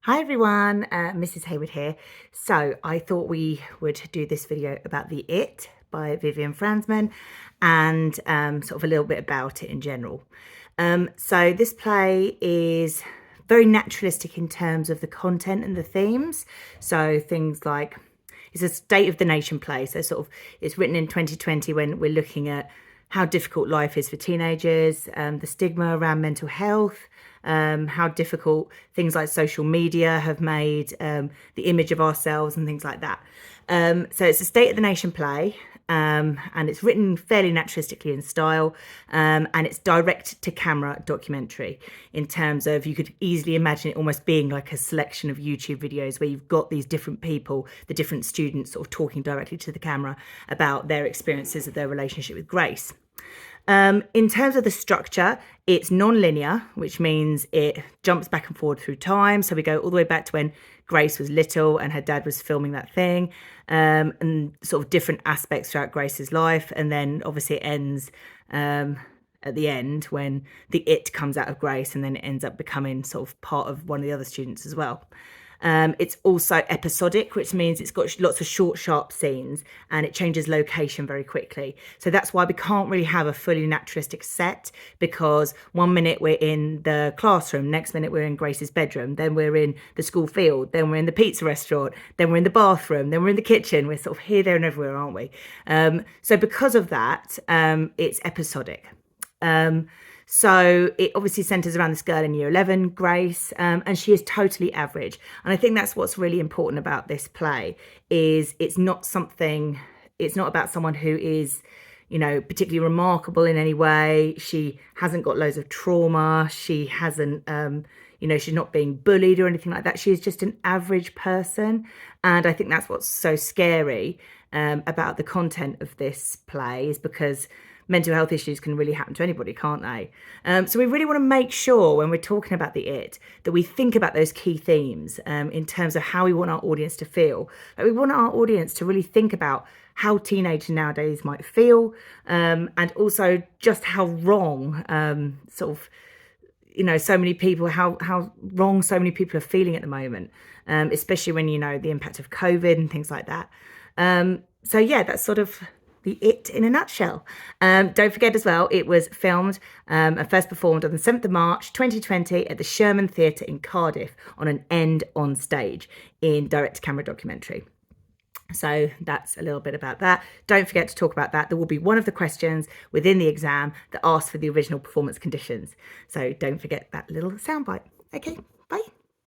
Hi everyone, Mrs. Hayward here. So I thought we would do this video about The It by Vivienne Franzmann and sort of a little bit about it in general. So this play is very naturalistic in terms of the content and the themes. So things like, it's a state of the nation play. So sort of it's written in 2020 when we're looking at how difficult life is for teenagers, the stigma around mental health, how difficult things like social media have made the image of ourselves and things like that. So it's a state of the nation play, and it's written fairly naturalistically in style, and it's direct to camera documentary in terms of, you could easily imagine it almost being like a selection of YouTube videos where you've got these different people, the different students sort of talking directly to the camera about their experiences of their relationship with Grace. In terms of the structure, it's non-linear, which means it jumps back and forward through time. So we go all the way back to when Grace was little and her dad was filming that thing, and sort of different aspects throughout Grace's life. And then obviously it ends at the end when the it comes out of Grace, and then it ends up becoming sort of part of one of the other students as well. It's also episodic, which means it's got lots of short, sharp scenes, and it changes location very quickly. So that's why we can't really have a fully naturalistic set, because one minute we're in the classroom, next minute we're in Grace's bedroom, then we're in the school field, then we're in the pizza restaurant, then we're in the bathroom, then we're in the kitchen. We're sort of here, there and everywhere, aren't we? So because of that, it's episodic. So it obviously centres around this girl in year 11, Grace, and she is totally average. And I think that's what's really important about this play, is it's not about someone who is, you know, particularly remarkable in any way. She hasn't got loads of trauma. She hasn't, she's not being bullied or anything like that. She is just an average person. And I think that's what's so scary about the content of this play, is because mental health issues can really happen to anybody, can't they? So we really want to make sure when we're talking about the it that we think about those key themes in terms of how we want our audience to feel. Like, we want our audience to really think about how teenagers nowadays might feel, and also just how wrong so many people, how wrong so many people are feeling at the moment, especially when, you know, the impact of COVID and things like that. So yeah, that's sort of the it in a nutshell. Don't forget as well, it was filmed and first performed on the 7th of March 2020 at the Sherman Theatre in Cardiff on an end on stage in direct-to-camera documentary. So that's a little bit about that. Don't forget to talk about that. There will be one of the questions within the exam that asks for the original performance conditions. So don't forget that little soundbite. Okay, bye.